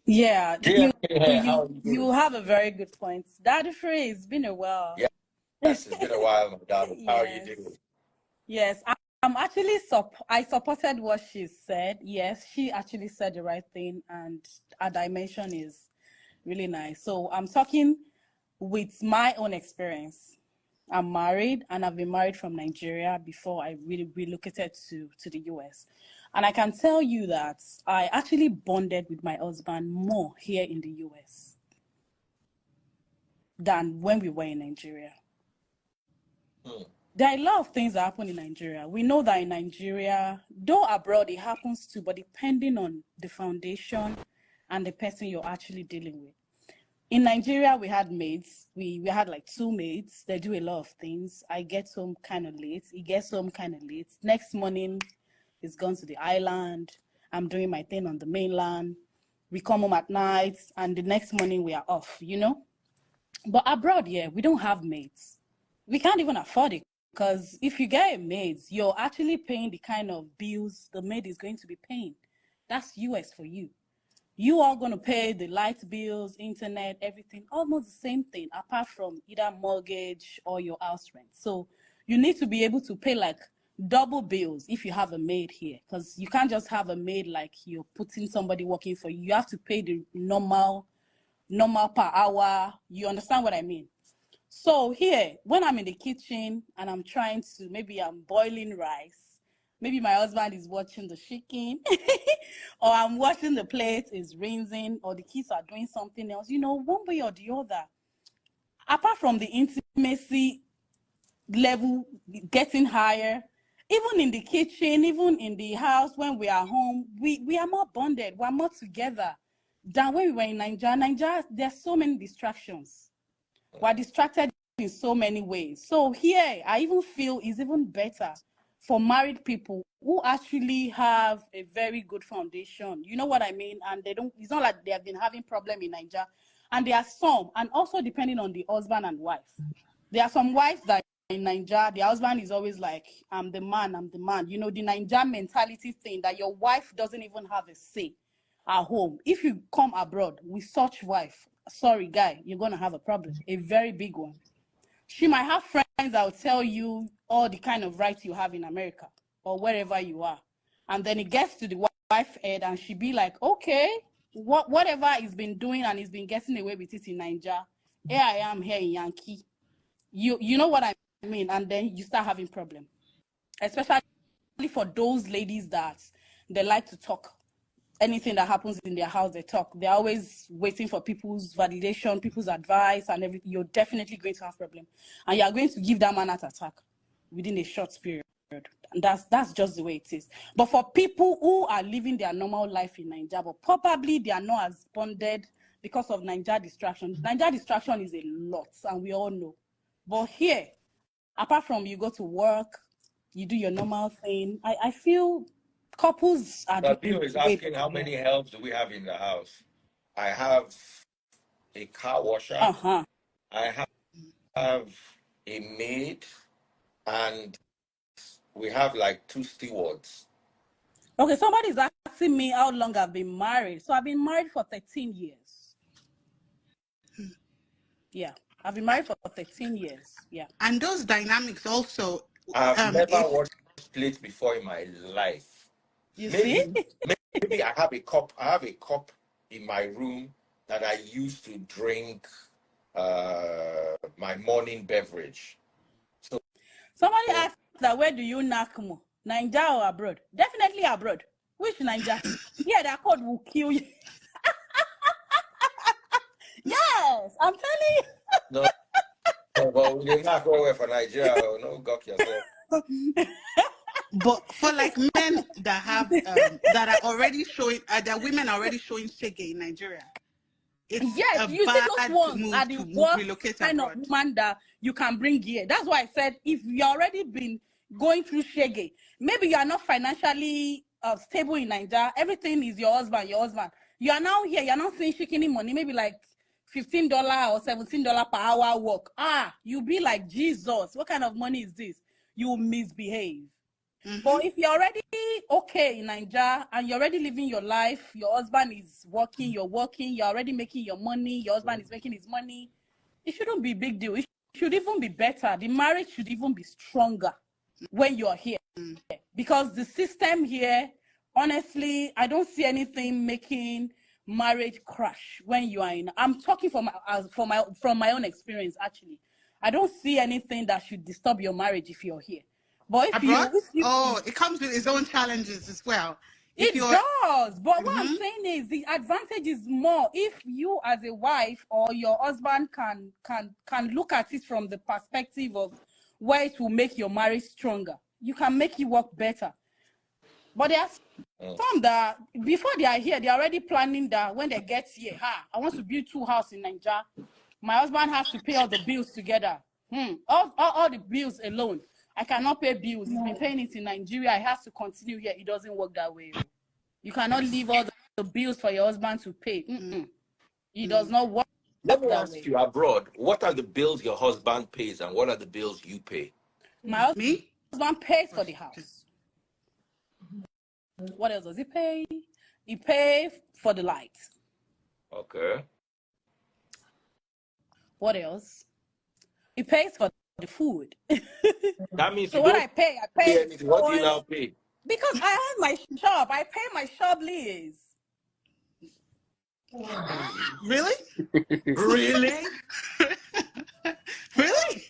Yeah, Yeah, hey, how are you you doing? have a very good point. Daddy Free, it's been a while. Yeah, yes, it's been a while, my darling. How are you Yes. doing? Yes, I'm actually I supported what she said. Yes, she actually said the right thing, and her dimension is really nice. So I'm talking with my own experience. I'm married, and I've been married from Nigeria before I really relocated to the US. And I can tell you that I actually bonded with my husband more here in the US than when we were in Nigeria. Hmm. There are a lot of things that happen in Nigeria. We know that in Nigeria, though abroad it happens too, but depending on the foundation and the person you're actually dealing with. In Nigeria, we had maids. We had like two maids. They do a lot of things. I get home kind of late. He gets home kind of late. Next morning, he's gone to the island. I'm doing my thing on the mainland. We come home at night, and the next morning we are off, you know? But abroad, yeah, we don't have maids. We can't even afford it because if you get a maid, you're actually paying the kind of bills the maid is going to be paying. That's US for you. You are going to pay the light bills, internet, everything, almost the same thing, apart from either mortgage or your house rent. So you need to be able to pay like double bills if you have a maid here, because you can't just have a maid like you're putting somebody working for you. You have to pay the normal per hour. You understand what I mean? So here, when I'm in the kitchen and I'm trying to, maybe I'm boiling rice, maybe my husband is watching the chicken, or I'm washing the plate, is rinsing, or the kids are doing something else, you know, one way or the other. Apart from the intimacy level getting higher, even in the kitchen, even in the house when we are home, we are more bonded, we're more together than when we were in Nigeria. Nigeria, there's so many distractions. We're distracted in so many ways. So here, I even feel is even better for married people who actually have a very good foundation. You know what I mean? And they don't, it's not like they have been having problem in Nigeria. And there are some, and also depending on the husband and wife. There are some wives that in Nigeria, the husband is always like, I'm the man, I'm the man. You know, the Nigeria mentality thing that your wife doesn't even have a say at home. If you come abroad with such wife, sorry, guy, you're going to have a problem, a very big one. She might have friends that will tell you all the kind of rights you have in America or wherever you are. And then it gets to the wife head and she be like, okay, whatever he's been doing and he's been getting away with it in Nigeria, here I am here in Yankee. You know what I mean? And then you start having problem, especially for those ladies that they like to talk. Anything that happens in their house, they talk. They're always waiting for people's validation, people's advice, and everything. You're definitely going to have problem, and you are going to give that man an attack within a short period. And that's just the way it is. But for people who are living their normal life in Nigeria, but probably they are not as bonded because of Nigeria distraction. Nigeria distraction is a lot, and we all know. But here, apart from you go to work, you do your normal thing. I feel couples are Theo doing is way asking better how here. many helps do we have in the house? I have a car washer, Uh-huh. I have a maid, and we have like two stewards. Okay, somebody's asking me how long I've been married. So I've been married for 13 years. Yeah. I've been married for 13 years. Yeah. And those dynamics also, I've never if washed plate before in my life. You see? Maybe, maybe I have a cup. I have a cup in my room that I use to drink my morning beverage. So Somebody asked that where do you knock more? Nigeria or abroad? Definitely abroad. Which Nigeria? Yeah, that code will kill you. Yes, I'm telling you. no, but we didn't knock away for Nigeria. No, gawk yourself. but for like men that have that are already showing that women are already showing shege in Nigeria, it's Yes, a you see those bad ones are move the to worst relocate kind of abroad. woman that you can bring here. That's why I said if you already been going through shege, maybe you are not financially stable in Nigeria. Everything is your husband, your husband. You are now here. You're not seeing shikini money. Maybe like $15 or $17 per hour work. You'll be like, Jesus, what kind of money is this? You misbehave. But if you're already okay in Nigeria and you're already living your life, your husband is working, you're already making your money, your husband is making his money, it shouldn't be a big deal. It should even be better. The marriage should even be stronger when you're here. Because the system here, honestly, I don't see anything making marriage crash when you are in. I'm talking from my own experience, actually. I don't see anything that should disturb your marriage if you're here. But if Abroad? you It comes with its own challenges as well. it does. But what I'm saying is the advantage is more if you as a wife or your husband can look at it from the perspective of where it will make your marriage stronger. You can make it work better. But there are some that before they are here, they're already planning that when they get here, I want to build 2 houses in Nigeria. My husband has to pay all the bills together. All the bills alone. I cannot pay bills. He's been paying it in Nigeria. He has to continue here. It doesn't work that way. You cannot leave all the bills for your husband to pay. It does not work. Let me ask you, abroad, what are the bills your husband pays and what are the bills you pay? My husband pays for the house. What else does he pay? He pays for the lights. Okay. What else? He pays for the food. That means so what I pay anything. What do you now pay? Because I have my shop. I pay my shop lease. Really? Really? Really?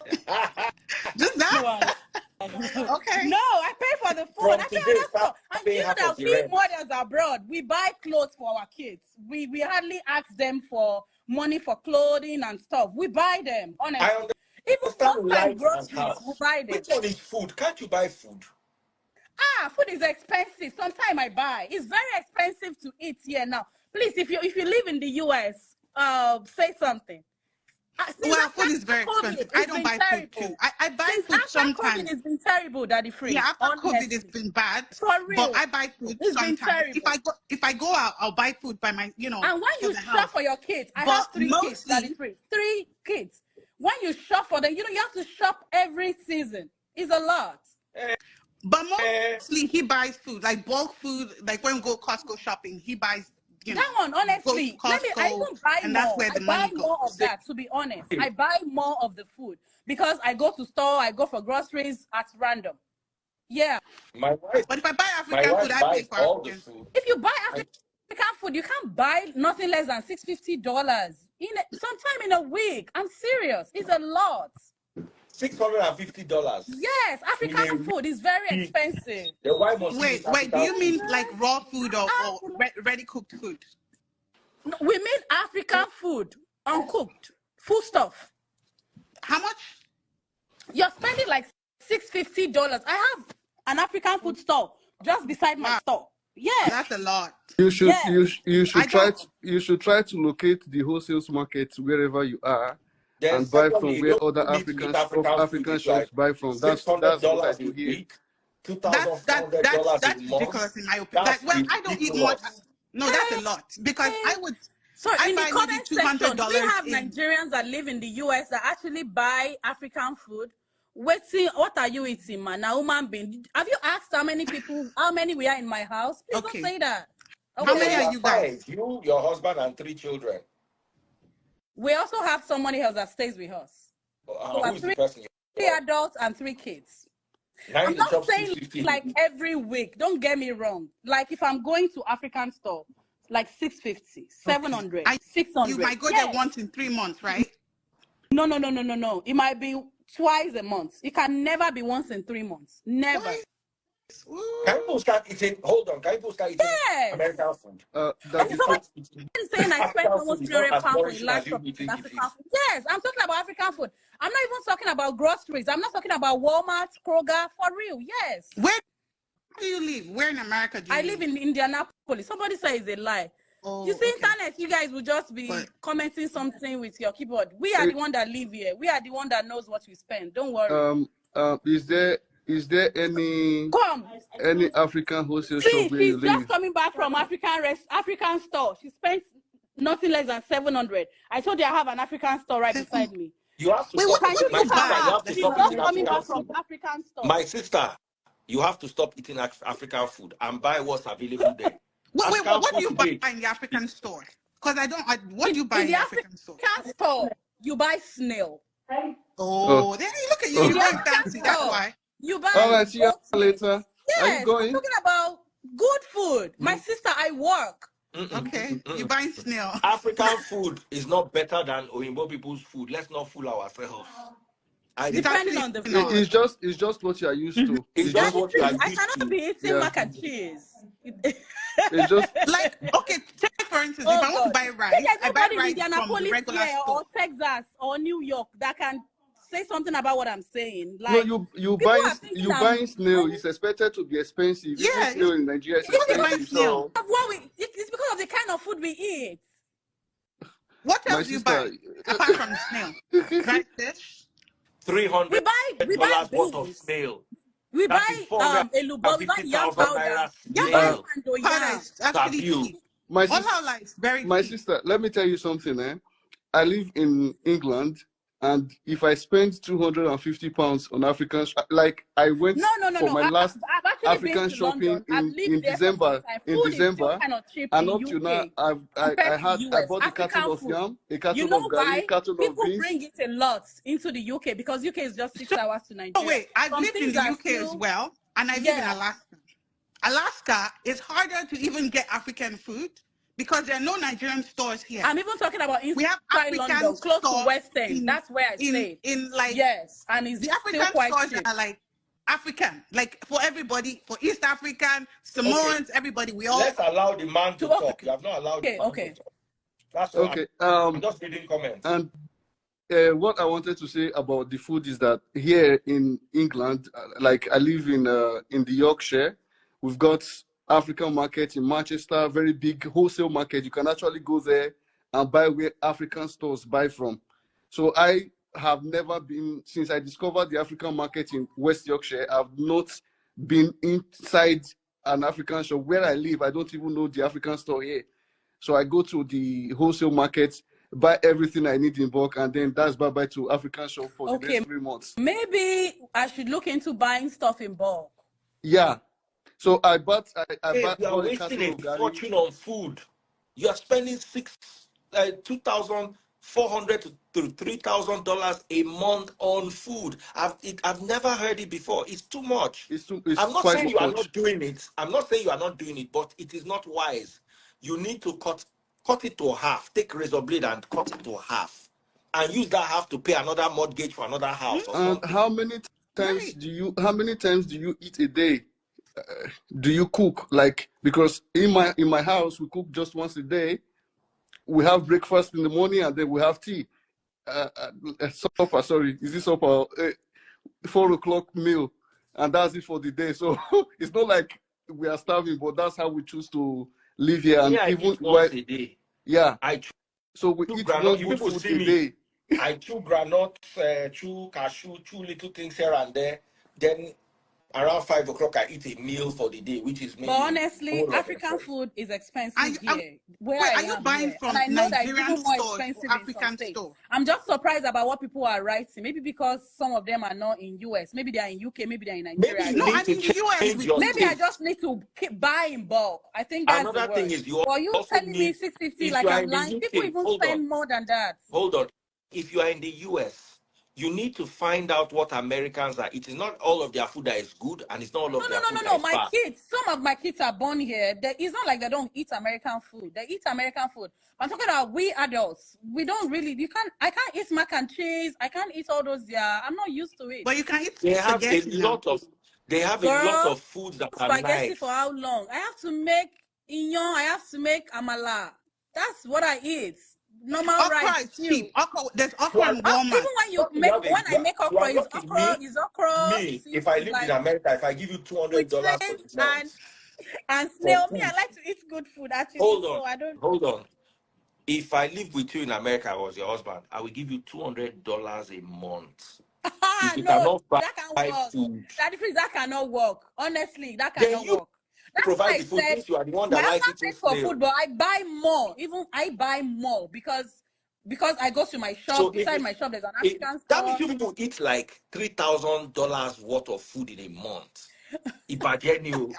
Just that? Okay. No, I pay for the food. I pay other stuff. And you know that we mothers abroad, we buy clothes for our kids. We hardly ask them for money for clothing and stuff. We buy them, honestly. Even sometimes groceries, we buy them. Which one is food? Can't you buy food? Food is expensive. Sometimes I buy. It's very expensive to eat here now. Please, if you live in the US, say something. Well, food is very expensive. I don't buy food too. I buy food sometimes. COVID has been terrible, Daddy Free. Yeah, after COVID, it's been bad. For real. But I buy food It's sometimes. been terrible. If I go out, I'll buy food by my, And when you shop for your kids, I have 3 kids, Daddy Free. 3 kids. When you shop for them, you have to shop every season. It's a lot. But mostly he buys food, like bulk food. Like when we go Costco shopping, he buys. That one, honestly, I even buy and more. That's where the I money buy more goes. of that, to be honest. I buy more of the food because I go to store, I go for groceries at random. Yeah. My wife. But if I buy African food, I pay for all African food. If you buy African food, you can't buy nothing less than $650 sometime in a week. I'm serious. It's a lot. $650. Yes, African food is very expensive. Wait, do you mean like raw food or ready cooked food? No, we mean African food, uncooked, full stuff. How much? You're spending like $650. I have an African food store just beside my store. Yeah, that's a lot. You should you should try to locate the wholesale market wherever you are. Then and buy from where other African shops buy from. That's what I do here. That's ridiculous in my opinion. I don't eat much. No, that's a lot because I would. So in the comment section, we have Nigerians that live in the US that actually buy African food. What are you eating, man? Now, human being. Have you asked how many we are in my house? Please don't say that. Okay. How many are you guys? You, your husband, and 3 children. We also have somebody else that stays with us. So 3 adults and 3 kids. I'm not saying like every week. Don't get me wrong. Like if I'm going to African store, like 650, 700, 600. You might go there once in 3 months, right? No. It might be twice a month. It can never be once in 3 months. Never. Can people start eating? Hold on. Can people start eating American food? Saying I spent almost £300 for a large African food. Yes, I'm talking about African food. I'm not even talking about groceries. I'm not talking about Walmart, Kroger. For real, yes. Where do you live? Where in America do you live? I live in Indianapolis. Somebody says it's a lie. Oh, you see, internet, you guys will just be commenting something with your keyboard. We are the one that live here. We are the one that knows what we spend. Don't worry. Is there any African wholesale shop where you live? She's just coming back from African store. She spent nothing less than 700. I told you I have an African store right beside me. You have to She's just coming back from African store. My sister, You have to stop eating African food and buy what's available there. Wait, African what do food you buy today, in the African store? Because what do you buy In in the the African store? African store, you buy snail. Oh, Oh, then look at you. oh. In You're the very African fancy. That's store, why. you All buy right, see you goat meat. later. Are you Yes, I'm going? talking about good food. My sister, I work. Okay, you buying snail. African food is not better than Oyinbo people's food. Let's not fool ourselves. It's Depending actually on the not. food. It's just what you are used to. It's It's just just what you are I used cannot to. be eating yeah. mac and cheese. It's just Like, okay, take for instance, if Oh I want to God. buy Think rice, there's I buy nobody in rice from the Indianapolis regular here store. or Texas or New York that can say something about what I'm saying. no. Like You people buying are thinking you I'm buying snail is expected to be expensive. Even Yeah, snail in Nigeria is it's buying expensive. snail. So of what it's because of the kind of food we eat. What my else do you sister, buy apart from snail? Dry fish? We $300 buy worth of beans. snail. We That is buy elubo, we buy yam 450,000 powder. naira Yam Yam powder uh, snail. and do powder yam. is actually Sabu. cheap. my All sister, our life very my cheap. sister. Let me tell you something. I live in England, and if I spend £250 on African, like I went No. for my last I've actually been African to shopping London. I've lived in there for some December. time. In Food is still December, kind of cheap and in up to now, UK I compared to had I US. bought a carton African of food. yam, a You carton know of why? garri, carton of People beans. bring it a lot into the UK because UK is just 6 hours to Oh Nigeria. wait, I've Some lived in things the are UK as still, well, and I live in yeah. Alaska. Alaska is harder to even get African food because there are no Nigerian stores here. I'm even talking about We have inside African London, close to stores West End. in That's where I stayed. like Yes, and it's the still African quite stores cheap. are like African, like for everybody, for East African, Okay, Samoans, everybody. We all let's allow the man to talk. You have not allowed the man to Okay. talk. That's all. Okay. I'm just reading comments. And what I wanted to say about the food is that here in England, like I live in the Yorkshire, we've got African market in Manchester, very big wholesale market. You can actually go there and buy where African stores buy from. So I have never been, since I discovered the African market in West Yorkshire, I've not been inside an African shop. Where I live, I don't even know the African store here. So I go to the wholesale market, buy everything I need in bulk, and then that's bye-bye to African shop for the next 3 months. Maybe I should look into buying stuff in bulk. Yeah. So I bought You are bought a wasting carton a of garri. fortune on food. You are spending $2,400 to $3,000 a month on food. I've never heard it before. It's too much. It's I'm not quite saying you are much. not doing it. I'm not saying you are not doing it, but it is not wise. You need to cut it to half. Take razor blade and cut it to half, and use that half to pay another mortgage for another house or And something. how many times do you eat a day? Do you cook? Like, because in my house we cook just once a day. We have breakfast in the morning and then we have tea. Supper, sorry, is this supper? 4 o'clock meal, and that's it for the day. So it's not like we are starving, but that's how we choose to live here. And I even eat once a day. yeah, I so we chew eat granite. one You good people food see a me. day. I chew granite, chew cashew, chew little things here and there. Then around 5 o'clock, I eat a meal for the day, which is maybe But honestly, a bowl of African food is expensive Are you, here, where wait, I are you am buying here. And from I know that it's Nigerian even more stores or expensive in some African states. stores? I'm just surprised about what people are writing. Maybe because some of them are not in US. Maybe they are in UK. Maybe they're in Nigeria. maybe you No, need I'm to in the US. change your Maybe I taste. just need to keep buy in bulk. I think that's the Another thing word. is you But you also telling me need, 650 if like you are I'm in the lying. People UK, even hold on. spend more than that. If you are in the US, you need to find out what Americans are. It is not all of their food that is good, and it's not all of their food that is My bad. kids, some of my kids are born here. It's not like they don't eat American food. They eat American food. I'm talking about we adults. We don't really. I can't eat mac and cheese. I can't eat all those. Yeah, I'm not used to it. But you can eat They have a spaghetti now. lot of Girl, foods that are spaghetti for nice. how long? I have to make inyon. I have to make amala. That's what I eat. Normal Okra rice, is stew. cheap. Okra, there's You okra are, in Walmart. Even when I make you okra, are lucky. is okra Me, if I seafood lived in like America, if I give you with $200 for fish the month and for snail. Me, I food, like to eat good food actually, hold on, so I don't. hold on. If I lived with you in America, I was your husband, I will give you $200 a month. If you No, cannot that can't buy work. food, That cannot work. Honestly, that then cannot you work. That's why provide I the food said since you are the one my that likes husband eating pays for snail. food, but I buy more. Even I buy more because I go to my shop. So if Beside it, my shop, there's an it African that means store. you people eat like $3,000 worth of food in a month. Ibagenio.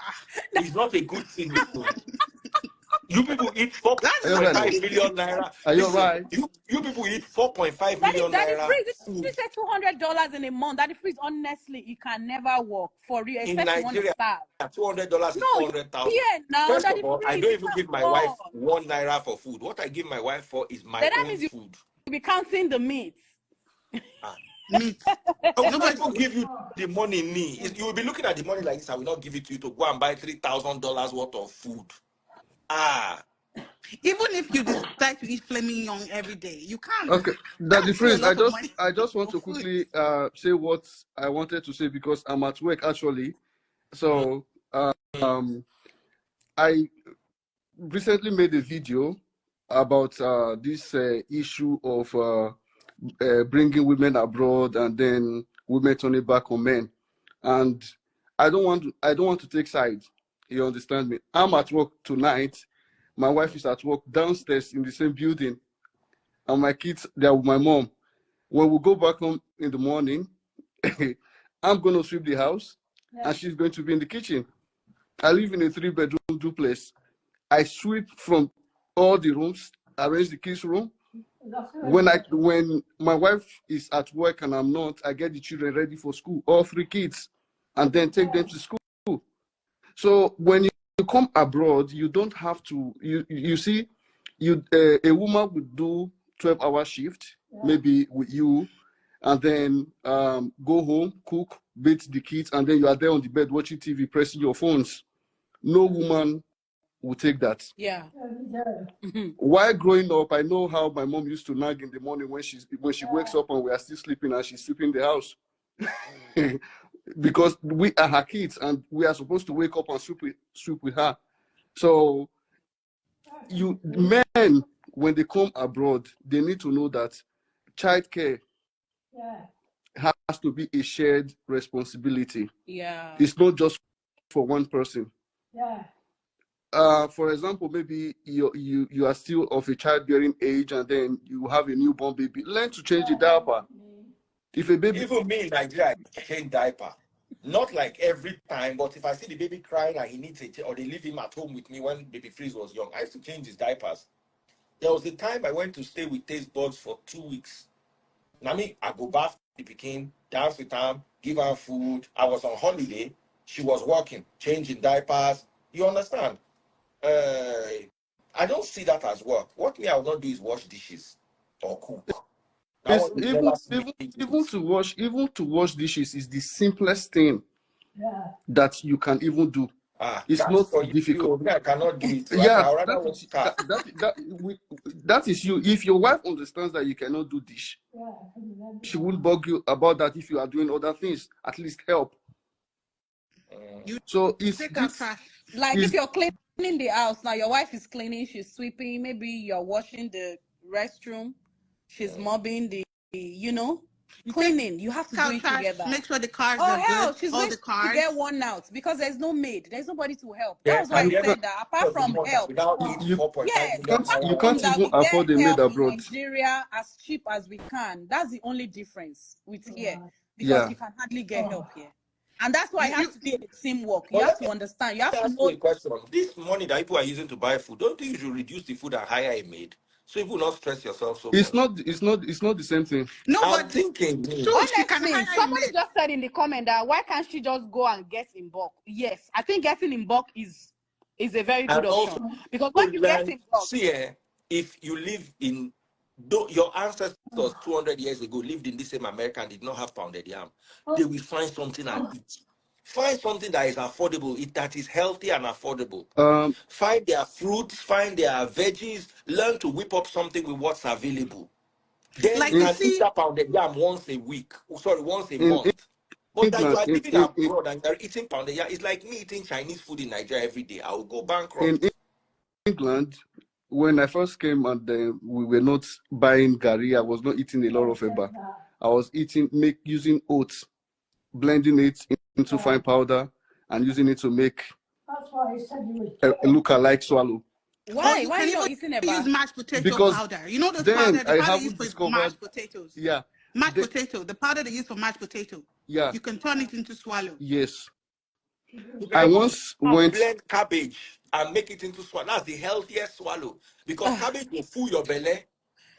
It's not a good thing. You people eat That's Are you 4.5 right now? million naira. Are you Listen, right? you people eat 4.5 Daddy, million Daddy naira Freeze, if you food say $200 in a month, Daddy Freeze, honestly, it can never work for real, in except you want to Nigeria. starve. $200 is No, 400,000. here now, First Daddy of all, I Freeze, don't it even can give my wife work. 1 naira for food. What I give my wife for is my Then that own means you food. will be counting the meat. Ah. meat. I will not Nobody. even give you the money in me. You will be looking at the money like this. I will not give it to you to go and buy $3,000 worth of food. Ah, Even if you decide to eat flaming young every day, you can't. Okay, that the That's still a phrase. lot of money I just want for to food. quickly say what I wanted to say because I'm at work actually. So um, I recently made a video about this issue of bringing women abroad and then women turning back on men, and I don't want to take sides. You understand me? I'm at work tonight. My wife is at work downstairs in the same building, and my kids they're with my mom. When we go back home in the morning, I'm going to sweep the house and she's going to be in the kitchen. I live in a 3-bedroom duplex. I sweep from all the rooms, arrange the kids' room. When my wife is at work and I'm not, I get the children ready for school, all 3 kids, and then take them to school. So when you come abroad, you don't have to. You see, a woman would do 12-hour shift, maybe with you, and then go home, cook, bathe the kids, and then you are there on the bed watching TV, pressing your phones. No woman will take that. Yeah. While growing up, I know how my mom used to nag in the morning when she wakes up and we are still sleeping and she's sweeping the house. Because we are her kids and we are supposed to wake up and sweep with her. So men, when they come abroad, they need to know that childcare has to be a shared responsibility. Yeah. It's not just for one person. For example, maybe you are still of a childbearing age and then you have a newborn baby. Learn to change the diaper. If a baby even me in Nigeria, I change diaper. Not like every time, but if I see the baby crying and he needs a or they leave him at home with me when baby Freeze was young, I used to change his diapers. There was a time I went to stay with Taste Buds for 2 weeks. Now me, I go bath, he became dance with him, give her food. I was on holiday. She was working, changing diapers. You understand? I don't see that as work. What me I will not do is wash dishes or cook. That is one you never see me do even it. to wash dishes is the simplest thing that you can even do. It's That's not for difficult. you. Me, I cannot do it. So I Yeah, can rather work car. that is you. If your wife understands that you cannot do dish, she won't bug you about that. If you are doing other things, at least help. You So it's take out trash. Like if you're cleaning the house now, your wife is cleaning, she's sweeping, maybe you're washing the restroom, she's mopping the, You take cleaning. You have to do out it trash. together. Make sure the cars Or are good. hell, she's All going the to cars. get worn out because there's no maid, there's nobody to help. That Yeah, was why at I the end said that apart of the from month, I help, will now eat you 4.5 yes, million apart you naira from can't worth that, of even we food. afford get a maid help in abroad. Nigeria as cheap as we can. That's the only difference with here because Yeah. you can hardly get help here. And that's why it You has to be a teamwork. You But have let to me understand. You have to ask you know. a question. This money that people are using to buy food, don't you think you should reduce the food and hire a maid so you will not stress yourself so much? It's not the same thing. I'm nobody. thinking, True, she can Honestly, hire a somebody maid. just said in the comment that why can't she just go and get in bulk? Yes, I think getting in bulk is a very and good also option because when you get learn, in bulk, see, if you live in, though your ancestors 200 years ago lived in the same America and did not have pounded yam, they will find something and eat. Find something that is affordable, that is healthy and affordable. Find their fruits, find their veggies, learn to whip up something with what's available. Then you Like you In can eat see, that pounded yam once a week. Sorry, once a in month. But that you England, are living abroad and you're eating pounded yam, it's like me eating Chinese food in Nigeria every day. I will go in bankrupt. England, when I first came and we were not buying gari, I was not eating a lot of eba. I was using oats, blending it into fine powder, and using it to make a look-alike swallow. or why you why can you even not eating use about? mashed potato Because powder. You know those then powder, the I powder used haven't for discovered, mashed potatoes. yeah, Mashed potato, the powder they use for mashed potato. yeah, You can turn it into swallow. yes. I once went. blend cabbage and make it into swallow. That's the healthiest swallow because cabbage will fool your belly.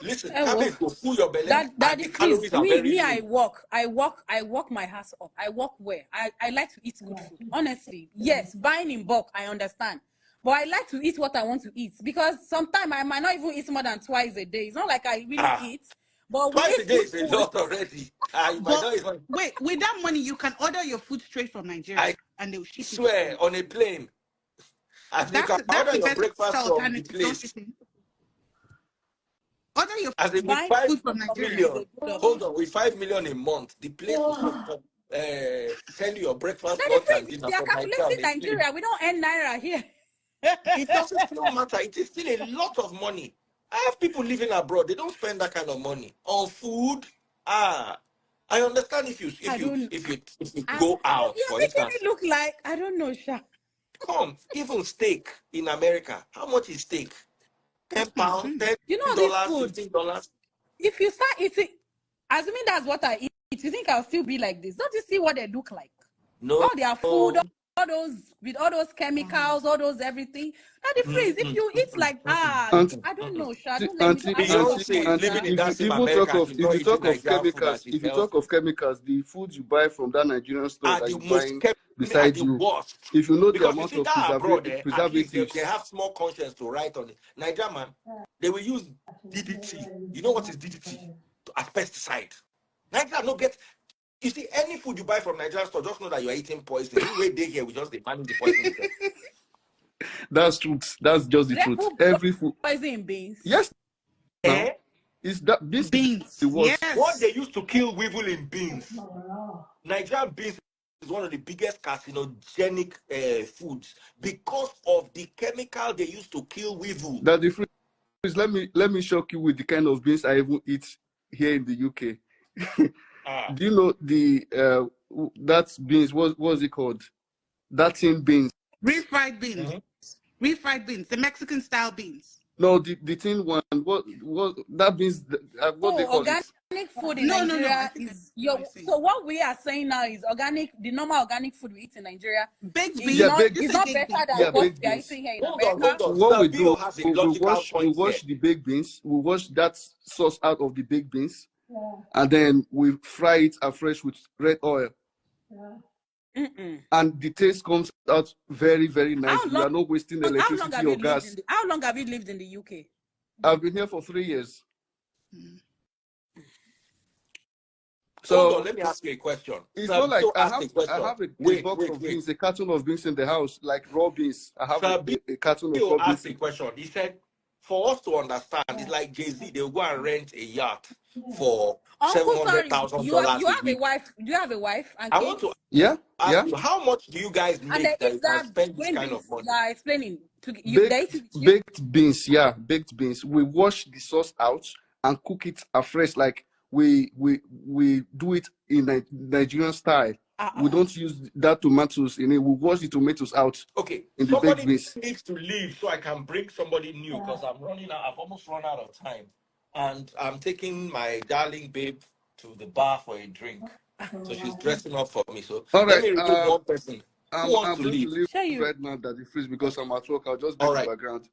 Listen, Well, cabbage will fool your belly, that and the the freeze. calories are very Me, low. I walk my ass up. I walk where I like to eat good food. Honestly, yes, buying in bulk, I understand. But I like to eat what I want to eat because sometimes I might not even eat more than twice a day. It's not like I really Ah, eat, but we twice a eat day good is a food. lot already. You might But not even. wait, with that money, you can order your food straight from I Nigeria and they'll ship it to swear you. on a plane, as you can That's order the your best breakfast from the alternative, don't you place. think? Order your As in with Buying five food from from me is Nigeria. a good hold option. on, with 5 million a month, the place will send you your breakfast, That the lunch, and freeze. dinner We are from Nigeria on calculating a plane. Nigeria. We don't earn naira here. It doesn't still matter. It is still a lot of money. I have people living abroad. They don't spend that kind of money on food. I understand if you I don't. go out, You're for making instance. it look like I don't know, Sha. Come, even steak in America. How much is steak? £10, You know this $10, food. $15. If you start eating, assuming that's what I eat, you think I'll still be like this? Don't you see what they look like? No. All their food, all those with all those chemicals, all those everything. Now the freeze. If you eat like Auntie, I don't know, Sha. Don't let me. auntie, I don't talk auntie, much, Beyonce auntie, Sha. living in if that you same even talk America, of she's not eating Nigerian food and she's if you talk healthy. of chemicals, the food you buy from that Nigerian store Are that the you're most buying are beside the you, worst. if you know the Because you amount see of that abroad, at least they preservatives, have small conscience to write on it. Nigeria man, they will use DDT. You know what is DDT? As pesticide. Nigeria no get. You see, any food you buy from Nigerian store, just know that you are eating poison. We wait day here, we just manage the poison with them. that's truth. That's just the They truth. put Every food, poison in beans. yes, now Eh? is that this is Beans. the worst. What Yes. they used to kill weevil in beans. Nigerian beans is one of the biggest carcinogenic foods because of the chemical they used to kill weevil. That the fruit is, let me shock you with the kind of beans I even eat here in the UK. Do you know the that beans? What's it called? That tin beans. Refried beans. Mhm. Refried beans. The Mexican style beans. No, the tin one. What that beans? What they So call it? organic food in No. I Nigeria think I is know what your. you're saying. So what we are saying now is organic. The normal organic food we eat in Nigeria Baked is beans. Yeah, not You is say not baked better beans. than yeah, what baked we are beans. eating here in Hold on, America. hold So on. what we Savio do, has a logical we point wash here. the baked beans. We wash that sauce out of the baked beans, and then we fry it afresh with red oil, and the taste comes out very, very nice. How We long? are not wasting How long electricity have you or lived in gas. the? How long have you lived in the UK? I've been here for 3 years. Hold on, So let me ask you a question. it's not like Savio asked a I question. have a Wait, box wait, of wait. beans, a carton of beans in the house, like raw beans. I have Savio a carton of raw asked beans. a question. He said, for us to understand, it's like Jay-Z, they'll go and rent a yacht for Uncle, sorry, $700,000 you a have a week. wife. Do you have a wife and I want kids? to Yeah, ask yeah. you, how much do you guys And they make that eat you can that spend this green kind beans of money? you are explaining. They eat it with you. Baked beans, yeah, baked beans. We wash the sauce out and cook it afresh, like we do it in Nigerian style. We don't use that tomatoes in it. We wash the tomatoes out Okay, in the baked somebody beans. needs to leave so I can bring somebody new because I'm running out. I've almost run out of time. And I'm taking my darling babe to the bar for a drink. So she's dressing up for me. So All let right, me remove one person. Who wants I'm to going to leave? leave Share you. right now that the freeze because I'm at work. I'll just be All in the right. background.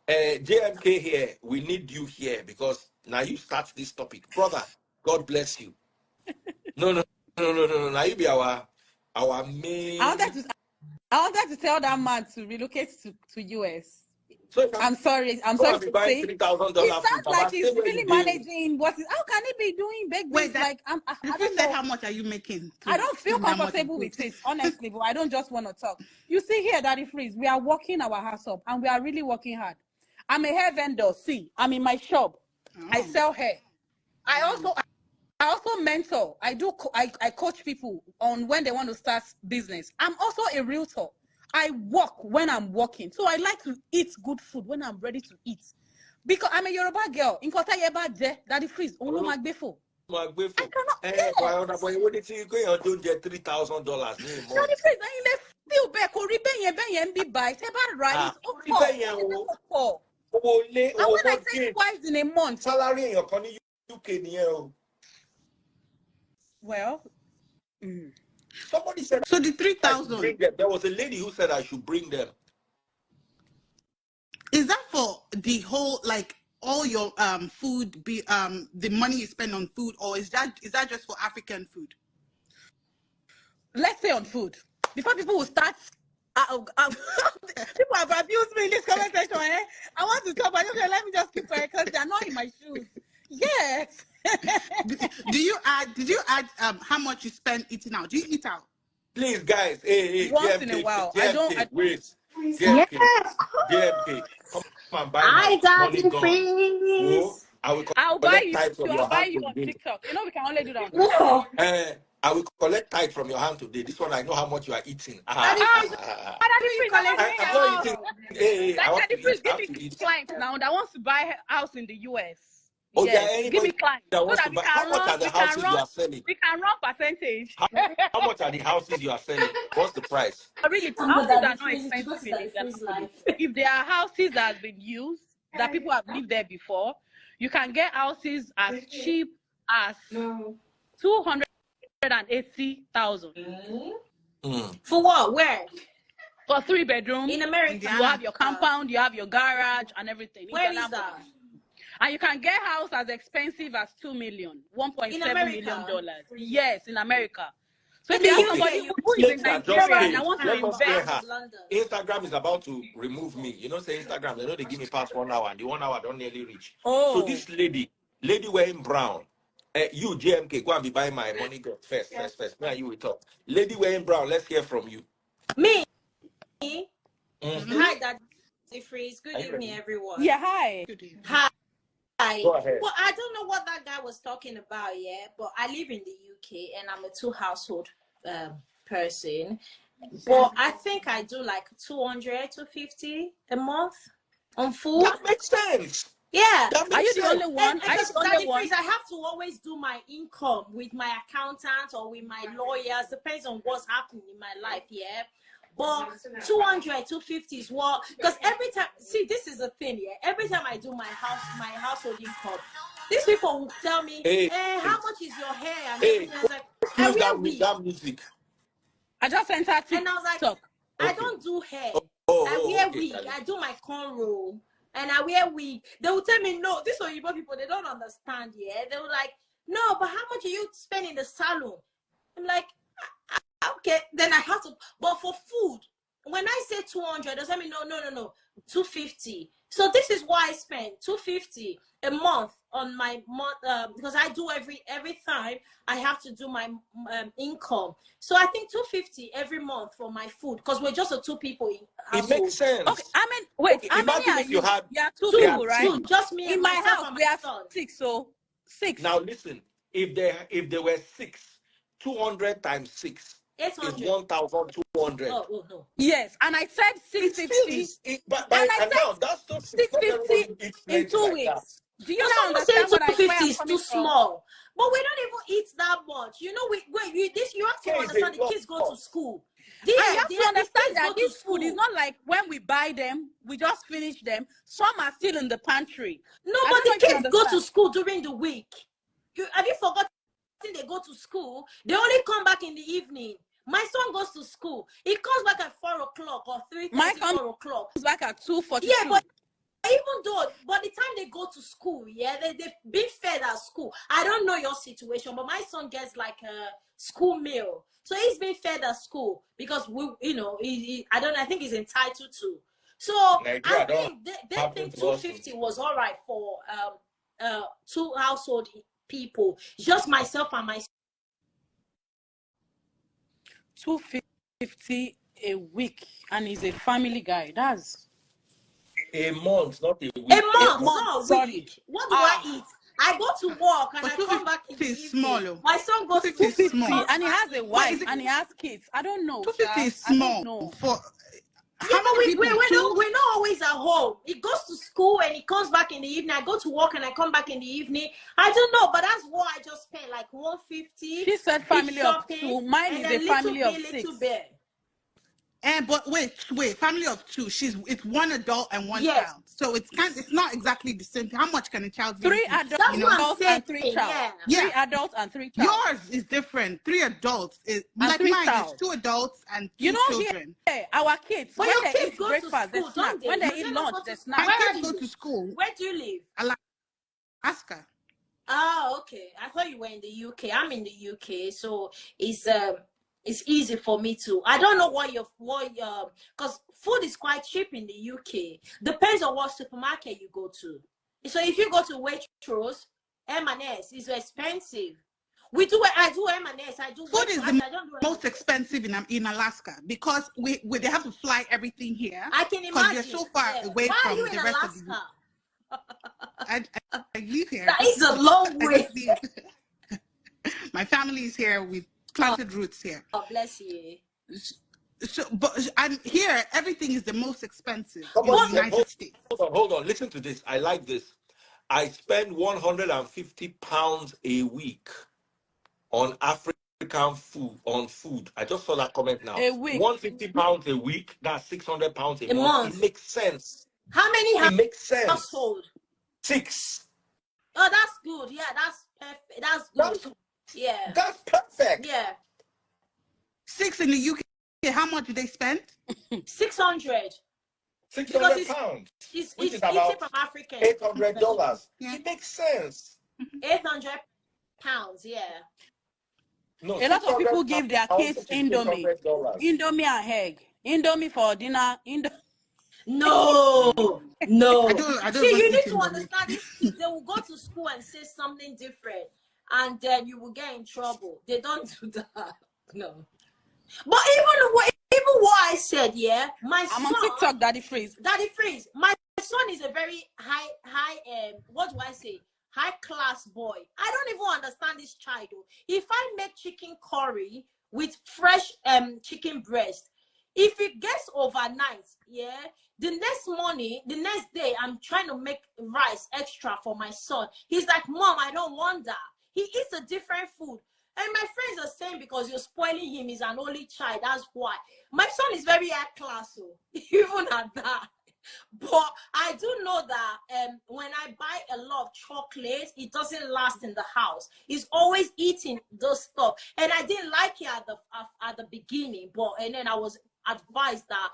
JMK here. We need you here because now you start this topic. Brother, God bless you. No. Now you be our I main. wanted to tell that man to relocate to US. So you can I'm sorry go and be to buying say. It $3,000 food. sounds like Baba, stay he's where really you did. managing what is. How can he be doing baked Wait, beans? Like the I first don't said know. how much are you making I to don't feel spend that much on comfortable food? with it, honestly, but I don't just want to talk. You see here, Daddy Freeze, we are working our house up and we are really working hard. I'm a hair vendor. See, I'm in my shop. I sell hair. I also mentor. I coach people on when they want to start business. I'm also a realtor. I work when I'm working. So I like to eat good food when I'm ready to eat. Because I'm a Yoruba girl. In Kota Yeba Je, Daddy Freeze, Olu Magbefo. My I grateful. cannot But you wouldn't see you going on doing $3,000 in a Daddy month. Freeze, ẹ̀yin lè feel bẹ́ẹ̀ kò rí bẹ́yẹn bí báyìí. Tẹ́ bá ra Ah, it, ó orí pọ̀. bẹ́ẹ̀ yẹn Ó ní pé o. kò pọ̀. Owó ilé, And owó when I say mortgage, twice in a month, salary èèyàn kan ní UK nìyẹn o. well, Somebody said So the I should bring 3,000, them. There was a lady who said I should bring them. is that for the whole, like, all your food, the money you spend on food, or is that just for African food? Let's say on food. Before people will start, people have abused me in this comment section. Eh? I want to talk, but okay, let me just keep quiet because they're not in my shoes. Yes. Did you add how much you spend eating out? Do you eat out? Please, guys. Hey, Once in a while. Wait. Yeah, JMK, come and buy I my got money the gone. freeze. Oh, I will I'll buy collect you. tithe from your I'll buy hand you on today. TikTok. You know we can only do that on TikTok. No. I will collect tithe from your hand today. This one I know how much you are eating. Daddy Freeze, collect I'm not eating. Hey, I want Daddy to Freeze, eat. I give have to me eat. clients now that wants to buy a house in the US. Oh, Yes. yeah, Give me anybody clients that so wants that to we buy. can How much are run. the We can houses you run. are selling? We can run percentage. How much are the houses you are selling? What's the price? Really, houses are not expensive in Indianapolis. If there are houses that have been used, that people have lived there before, you can get houses as cheap as 280,000 For what? Where? for 3 bedrooms. In America. You have your compound, you have your garage, and everything. Where is that? And you can get house as expensive as $2 million, $1.7 million. Yes, in America. So if you have somebody who is in Nigeria and I want to invest, Instagram is about to remove me. You know, say Instagram, they know they give me past 1 hour, and the 1 hour don't nearly reach. So this lady wearing brown, you JMK, go and be buying my money girl first. Me and you will talk. Lady wearing brown, let's hear from you. Me? Hi, Daddy Freeze. Good evening, everyone. Yeah, hi. Hi. Go ahead. Well, I don't know what that guy was talking about, but I live in the UK and I'm a 2-household person. But I think I do like 200 to 50 a month on food. That makes sense. Yeah. Are you the only one? And Daddy Freeze, I have to always do my income with my accountant or with my lawyers. Depends on what's happening in my life, But 200, 250 is what, because every time, see, this is the thing, every time I do my household income, these people will tell me, hey, how much is your hair? And everything. I was like, I wear wig. That music. I just sent her TikTok. And I was like, I don't do hair. I wear wig. I do my cornrow. And I wear wig. They will tell me, no, these Oyibo people, they don't understand, They were like, no, but how much are you spending in the salon? I'm like, okay, then I have to, but for food, when I say 200, does that mean no, 250. So this is why I spend 250 a month on my month, because I do every time I have to do my income. So I think 250 every month for my food, because we're just a 2 people in household. It makes sense. Okay, I mean, wait, okay, how many are you? Had, yeah, 2 people, right? 2, just me. In my house, and we have son. 6, so 6. Now listen, if there were 6, 200 times 6 is 1,200. Oh no. Yes, and I said 650. But now that's not 650 in 2 weeks. Do you not understand what 250 is too from? small? But we don't even eat that much. You know, you have to understand the kids go to school. I have to understand that this food is not like when we buy them, we just finish them. Some are still in the pantry. No, but the kids go to school during the week. Have you forgotten they go to school? They only come back in the evening. My son goes to school. He comes back at 4 o'clock or 3:30, 4 o'clock. Comes back at 2:42. Yeah, but even though, by the time they go to school, they've been fed at school. I don't know your situation, but my son gets like a school meal. So he's been fed at school because I think he's entitled to. So I think they think 250 was all right for 2 household people. Just myself and my 250 a week, and he's a family guy. That's a month, not a week. A month, not a week. What do I eat? I go to work and I come back in the evening. Small. My son goes to 250, and he has a wife and he has kids. I don't know. 250 is small. For yeah, but we're not always at home. He goes to school and he comes back in the evening. I go to work and I come back in the evening. I don't know, but that's what I just spent, like 150. She said family of 2. Mine is a family of 6. But wait, family of two. It's one adult and one Yes. child. So it's not exactly the same. How much can a child give 3 you? adults That's what I'm saying. and 3 child. Yeah. 3 adults and 3 child. Yours is different. 3 adults. Like 3 mine child. is 2 adults and 2 You know, children. here, our kids, But when your they kids eat go breakfast, to they school, snack. don't they? When they Do eat not lunch, go they to snack. My Where kids are go you? to school. Where do you live? Alaska. Oh, okay. I thought you were in the UK. I'm in the UK, so it's easy for me to. I don't know what because food is quite cheap in the UK. Depends on what supermarket you go to. So if you go to Waitrose, M&S is expensive. I do M&S. I do Food is Waitrose. the I don't do most expensive in Alaska because they have to fly everything here. I can Because imagine. you're so far away Why are from you in the rest of the Alaska? I live here. That is a long I way. just live. My family is here. We've planted roots here. God bless you. So, but I'm here. Everything is the most expensive in Somebody the said, United States. hold on. Listen to this. I like this. I spend 150 pounds a week on African food. I just saw that comment now. A week. 150 pounds a week. That's 600 pounds a month. It makes sense. How many It makes sense. household? 6. Oh, that's good. Yeah, that's perfect. That's good. That's perfect. Yeah. 6 in the UK. How much do they spend? 600. 600 pounds. It's which is easy about from African. $800. Yeah. It makes sense. 800 pounds. Yeah. No, A lot of people give their pounds, kids which is Indomie. $800. Indomie and egg. Indomie for dinner. No. I don't See, even you eat need to Indomie. understand these kids. They will go to school and say something different, and then you will get in trouble. They don't do that. No. But even what I said, yeah, I'm on TikTok, Daddy Freeze. My son is a very high what do I say? High class boy. I don't even understand this child. If I make chicken curry with fresh chicken breast, if it gets overnight, yeah, the next day, I'm trying to make rice extra for my son. He's like, Mom, I don't want that. He eats a different food. And my friends are saying because you're spoiling him, he's an only child. That's why. My son is very high class, so even at that. But I do know that when I buy a lot of chocolates, it doesn't last in the house. He's always eating those stuff, and I didn't like it at the beginning. And then I was advised that.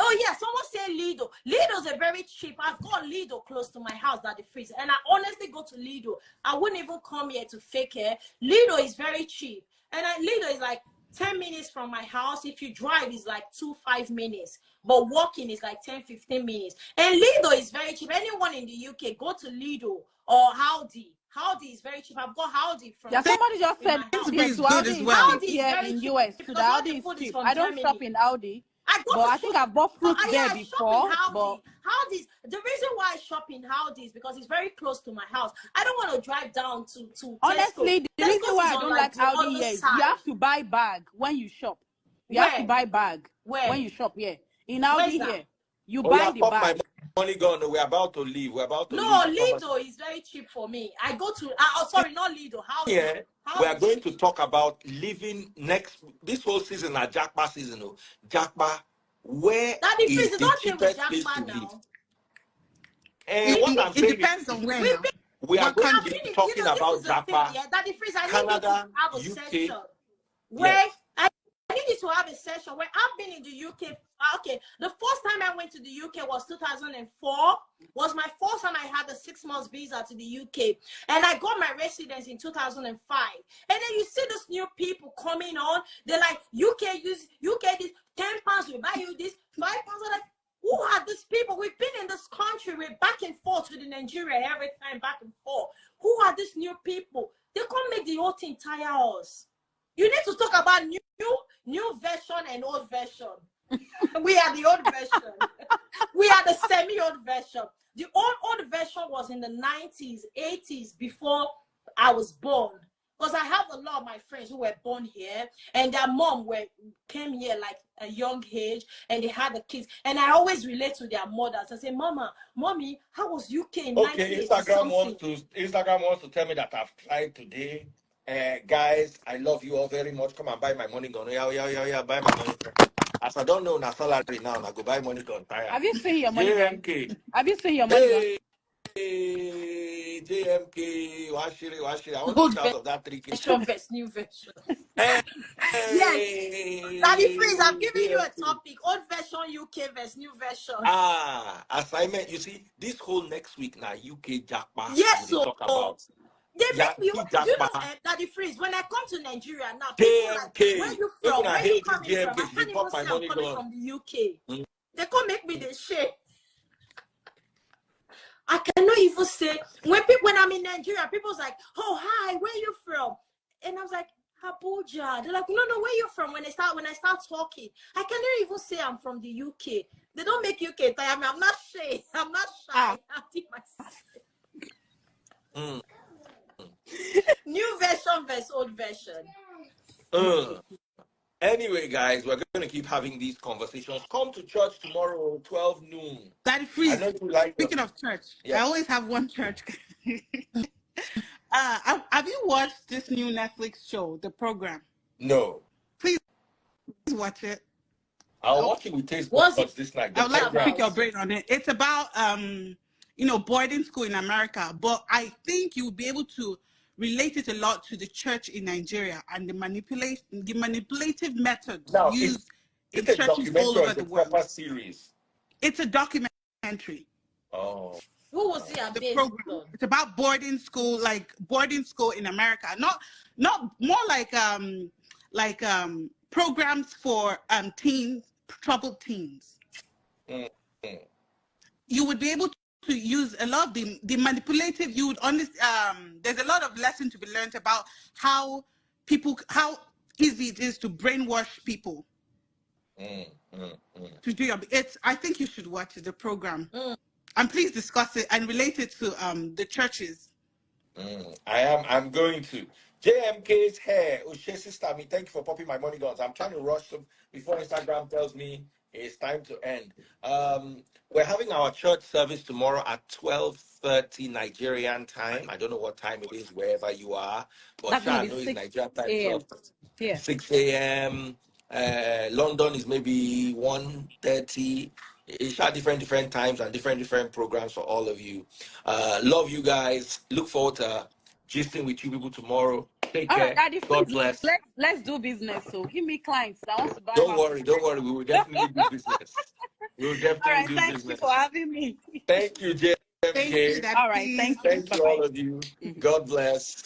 Oh yeah, someone said Lido. Lido's a very cheap. I've got Lido close to my house that the freezer, and I honestly go to Lido. I wouldn't even come here to fake it. Lido is very cheap, and Lido is like 10 minutes from my house. If you drive, it's like 5 minutes, but walking is like 10-15 minutes. And Lido is very cheap. Anyone in the UK, go to Lido or Howdy. Howdy is very cheap. I've got Howdy from. Yeah, somebody just said Sainsbury is to good Aldi as well. Aldi is here in US. To the Aldi is cheap. I don't Germany. shop in Aldi. But I think I've bought fruits there before. But Howdy's, the reason why I shop in Howdy is because it's very close to my house. I don't want to drive down to honestly, the reason why I don't like Aldi here is you have to buy bag when you shop. You have to buy bag when you shop here. In Aldi here, you buy the bag. Money gone. We're about to leave. No, Lido is very cheap for me. I go to sorry, not Lido. Howdy. Yeah, we are going to talk about living this whole season at JAPA season. JAPA, where is the cheapest place to live? It depends on where. We are going to be talking about JAPA, Canada, UK. Where I need you to have a session where I've been in the UK. Okay, the first time I went to the UK was 2004. Was my first time I had a 6 months visa to the UK, and I got my residence in 2005. And then you see these new people coming on. They're like, UK this £10. We buy you this £5. Like, who are these people? We've been in this country. We're back and forth with Nigeria every time, back and forth. Who are these new people? They can't make the whole thing tire us. You need to talk about new version and old version. We are the old version. We are the semi-old version. The old version was in the 90s, 80s, before I was born. Because I have a lot of my friends who were born here, and their mom came here like a young age, and they had the kids. And I always relate to their mothers. I say, Mommy, how was UK in 1980 Instagram wants to tell me that I've tried today. Guys, I love you all very much. Come and buy my money gun. Yeah, buy my money. As I don't know na salary now, I go buy money to tire. Have you seen your money gun? JMK. Have you seen your money gun? Hey, JMK, washiri. I want to Old eat out of that 3K. version versus new version. Hey, Yes. Daddy Freeze, I'm giving you a JMK. topic. Old version UK versus new version. Assignment. You see, this whole next week now, UK JAPA. Yes, we talk about. they make me. JAPA. You know, Daddy Freeze. When I come to Nigeria now, people like, where you from? Where you coming from? I can't even say I'm coming from the UK. They can't make me the shit. I cannot even say when I'm in Nigeria, people's like, "Oh, hi, where you from?" And I was like, "Abuja." They're like, "No, where you from?" When I start talking, I cannot even say I'm from the UK. They don't make UK tired. I'm not shy. I'm not shy. I'm myself. New version versus old version. Anyway, guys, we're going to keep having these conversations. Come to church tomorrow, 12 noon. Daddy Freeze, speaking of church, I always have one church. Have you watched this new Netflix show, The Program? No. Please watch it. I'll watch it with taste buds this night. I would like to pick your brain on it. It's about, boarding school in America, but I think you'll be able to relate it a lot to the church in Nigeria and the manipulative methods used in churches all over the world. Proper series. It's a documentary. Oh. Who was it? The program. It's about boarding school in America. Not more like programs for teens, troubled teens. You would be able to use a lot of the manipulative. You would understand. There's a lot of lesson to be learned about how easy it is to brainwash people. To do I think you should watch the program. And please discuss it and relate it to the churches. I'm going to. JMK's hair. Oshe sister, thank you for popping my money guns. I'm trying to rush them before Instagram tells me it's time to end. We're having our church service tomorrow at 12:30 Nigerian time. I don't know what time it is wherever you are, but I know it's Nigerian time. 6 a.m. London is maybe 1:30. It's different times and different programs for all of you. Love you guys. Look forward to gisting with you people tomorrow. Take care. Daddy, God bless. Let's do business. So give me clients. I want to buy. Don't worry. We will definitely do business. We will definitely do business. Thank you for having me. Thank you, JMK. Thank you, all right. Thank you. Thank you, all of you. God bless.